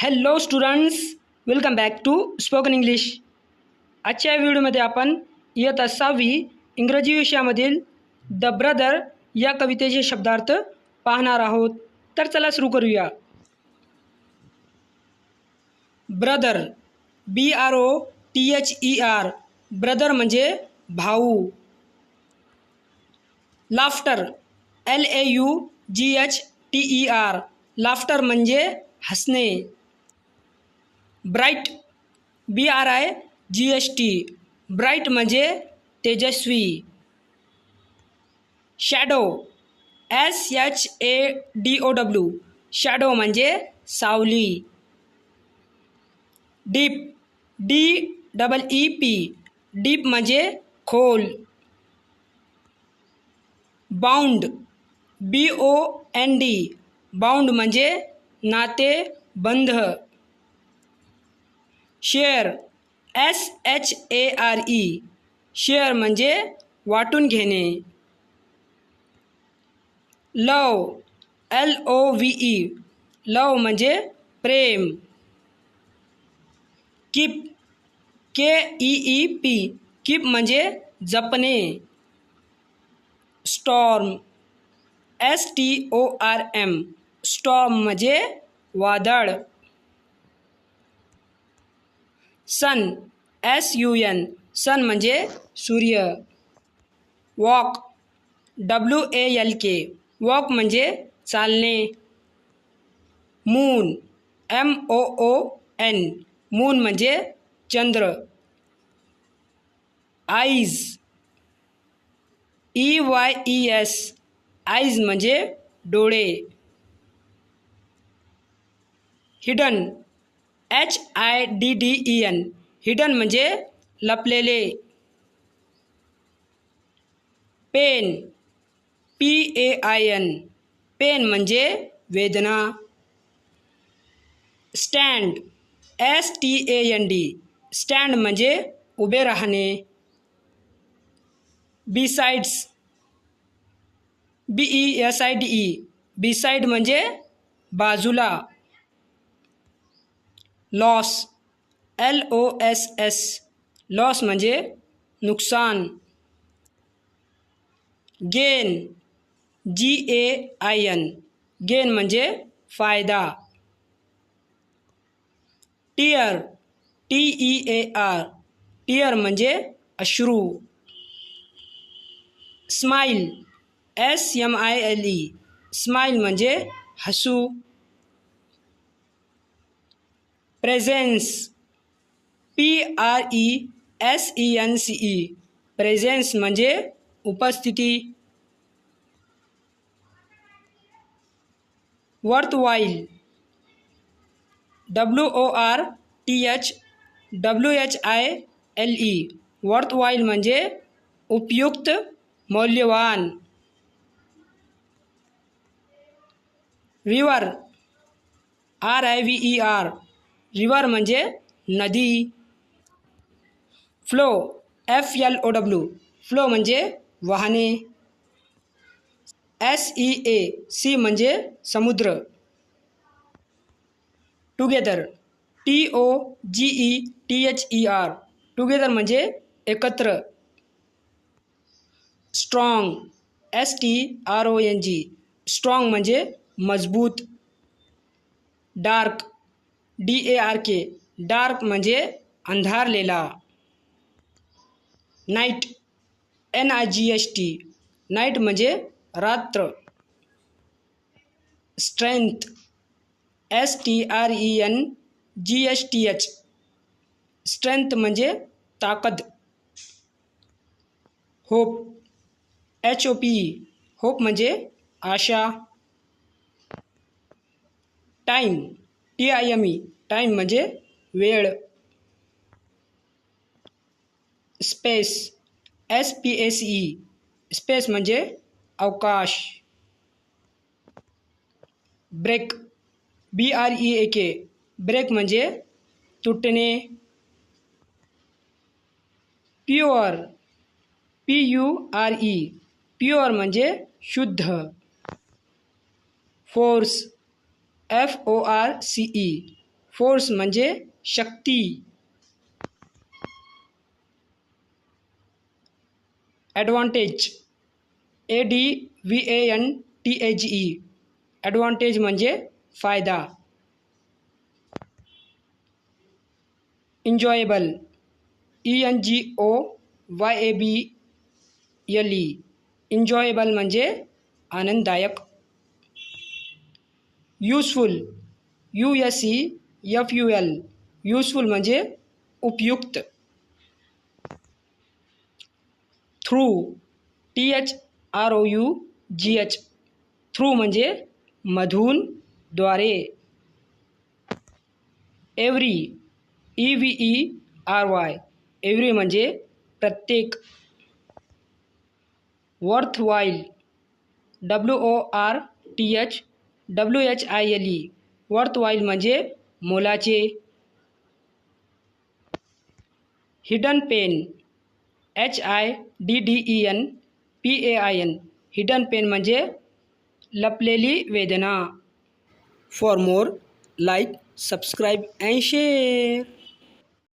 Hello students, welcome back to spoken English. आजच्या व्हिडिओमध्ये आपण इयत्ता 6वी इंग्रजी विषयामधील द ब्रदर या कवितेचे शब्दार्थ पाहणार आहोत. तर चला सुरू करूया. ब्रदर, BROTHER, ब्रदर म्हणजे भाऊ. लाफ्टर, LAUGHTER, लाफ्टर म्हणजे हसणे. ब्राईट, BRIGHT, ब्राईट म्हणजे तेजस्वी. शॅडो, SHADOW, शॅडो म्हणजे सावली. डीप, DEEP, डीप म्हणजे खोल. बाउंड, BOND, बाउंड म्हणजे नाते बंध. शेअर, SHARE, शेअर म्हणजे वाटून घेणे. लव, LOVE, लव म्हणजे प्रेम. कीप, KEEP, कीप म्हणजे जपणे. स्टॉर्म, STORM, स्टॉर्म म्हणजे वादळ. सन, SUN, सन म्हणजे सूर्य. वॉक, WALK, वॉक म्हणजे चालणे. मून, MOON, मून म्हणजे चंद्र. आईज, EYES, आईज म्हणजे डोळे. हिडन, HIDDEN, हिडन म्हणजे लपलेले. पेन, PAIN, पेन म्हणजे वेदना. स्टँड, STAND, स्टँड म्हणजे उभे राहणे. बिसाइड्स, BESIDE, बिसाइड म्हणजे बाजूला. लॉस, LOSS, लॉस म्हणजे नुकसान. गेन, GAIN, गेन म्हणजे फायदा. टीयर, TEAR, टीयर म्हणजे अश्रू. स्माईल, SMILE, स्माईल म्हणजे हसू. प्रेझेन्स, PRESENCE, प्रेझेन्स म्हणजे उपस्थिती. वर्थवाईल, WORTHWHILE, वर्थवाईल म्हणजे उपयुक्त, मौल्यवान. रिव्हर, RIVER, रिव्हर म्हणजे नदी. फ्लो, FLOW, फ्लो म्हणजे वाहने. SEA म्हणजे समुद्र. टुगेदर, TOGETHER, टुगेदर म्हणजे एकत्र. स्ट्रॉंग, STRONG, स्ट्रॉंग म्हणजे मजबूत. डार्क, DARK, डार्क म्हणजे अंधारलेला. नाईट, NIGHT, नाईट म्हणजे रात्र. स्ट्रेंथ, STRENGTH, स्ट्रेंथ म्हणजे ताकद. होप, HOPE, होप म्हणजे आशा. टाईम, TIME, टाईम म्हणजे वेळ. स्पेस, SPACE, स्पेस म्हणजे अवकाश. ब्रेक, BREAK, ब्रेक म्हणजे तुटणे. प्युअर, PURE, प्युअर म्हणजे शुद्ध. फोर्स, FORCE, फोर्स म्हणजे शक्ती. ॲडव्हान्टेज, ADVANTAGE, ॲडव्हान्टेज म्हणजे फायदा. एन्जॉयबल, ENJOYABLE, एन्जॉयबल म्हणजे आनंददायक. युजफुल, USEFUL, युजफुल म्हणजे उपयुक्त. थ्रू, THROUGH, थ्रू म्हणजे मधून, द्वारे. एव्हरी, EVERY, एव्हरी म्हणजे प्रत्येक. वर्थवाईल, WORTHWHILE, वर्थवाईल म्हणजे मोलाचे. Hidden pain, HIDDEN hidden pain म्हणजे लपलेली वेदना. For more, like, subscribe and share.